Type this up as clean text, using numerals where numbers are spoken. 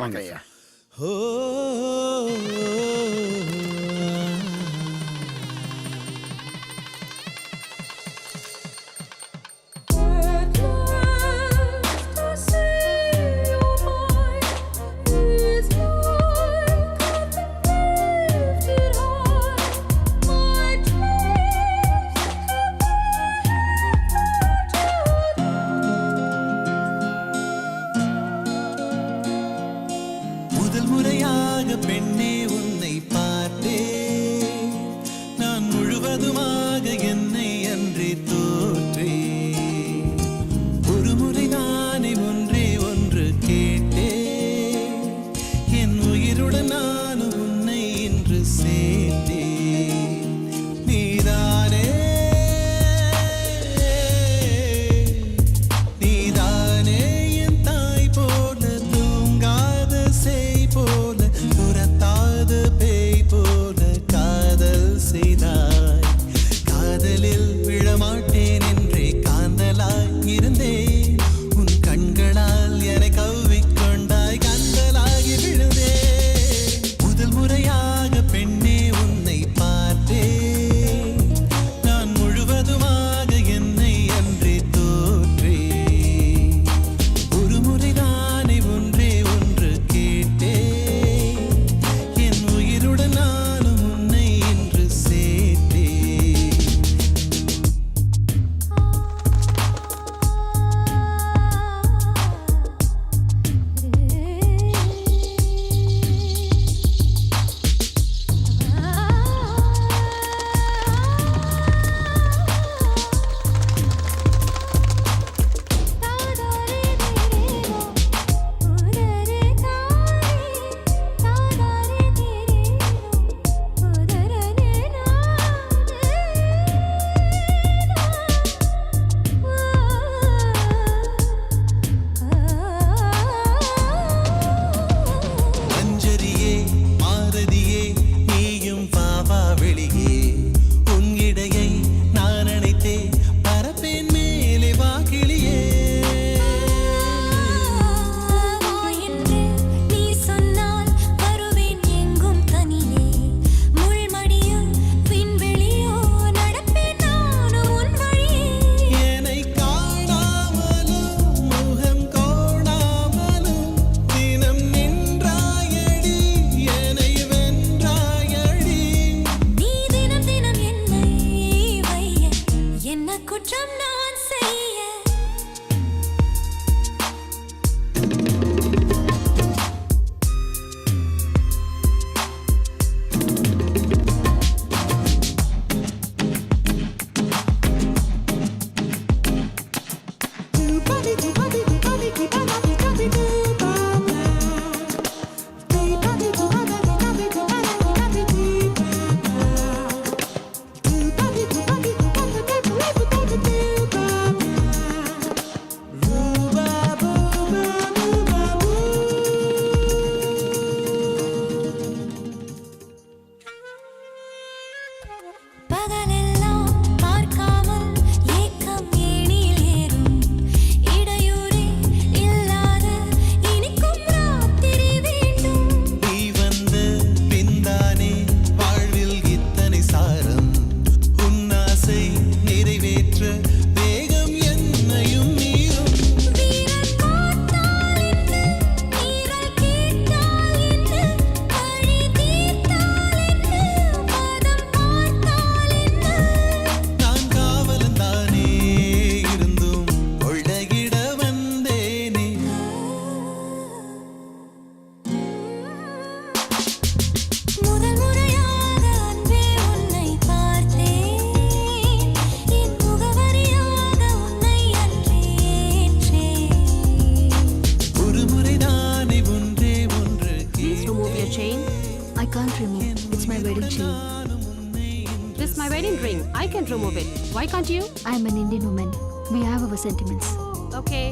வணக்கம். முதல் முறையாக பெண்ணே உன்னை பார்த்தேன், நான் முழுவதுமாக என்னை அன்றே தோற்றேன். ஒரு முறை நானே ஒன்றே ஒன்று கேட்டேன், என் உயிருடன் நானும் உன்னை இன்று சேர்த்தேன். நீதானே நீதானே என் தாய் போல, தூங்காத செய் போல, புறத்தாத பேய் போல காதல் செய்தாய். காதலில் விழமாட்டேன் என்றே காந்தலாய் இருந்தேன், உன் கண்களால் என்னை கவ்விக்கொண்டாய், கந்தலாகி விழுந்தேன். முதல் முறையாக பெண்ணே உன்னை பார்த்தேன், நான் முழுவதுமாக என்னை அன்றே தோற்றேன். ஒரு முறை நானே ஒன்றே ஒன்று கேட்டேன், என் உயிருடன் நானும் உன்னை இன்று சேர்த்தேன். மஞ்சரியே மாரதியே நீயும் பாவா வெளியே, உன் இடையை நான் அணைத்தே பரப்பேன் மேலே வாகிளியே. நீ சொன்னால் வருவேன் எங்கும் தனியே, முள்மடியோ விண்வெளியோ நடப்பேன் நானும் உன் வழியே. என்னை காணாமலும் முகம் கோணாமலும் தினம் நின்றாயடி, என்னை வென்றாயடி. நீ தினம் தினம் என்னை வைய, என்ன குற்றம் நான் செய்ய. பகலெல்லாம் பார்க்காமல் ஏக்கம் ஏணியில் ஏறும், இடையூறே இல்லாத இனிக்கும் ராத்திரி வேண்டும். நீ வந்த பின்தானே வாழ்வில் இத்தனை சாரம், உன் ஆசை நிறைவேற்ற வேகம் என்னையும் மீறும். வீரல் பார்த்தால் என்ன, நீரல் கேட்டால் என்ன, வழி தீர்த்தால் என்ன, பதம் பார்த்தால் என்ன. நான் காவலன் தானே இருந்தும் கொள்ளையிட வந்தேனே. முதல் முறையாக அன்பே உன்னை பார்த்தேன், என் முகவரியாக உன்னை அன்றே ஏற்றேன். ஒரு முறை நானே ஒன்றே ஒன்று Please remove your chain. I can't remove. It's my wedding chain. This is my wedding ring. I can remove it. Why can't you? I am an Indian woman. We have our sentiments. Okay.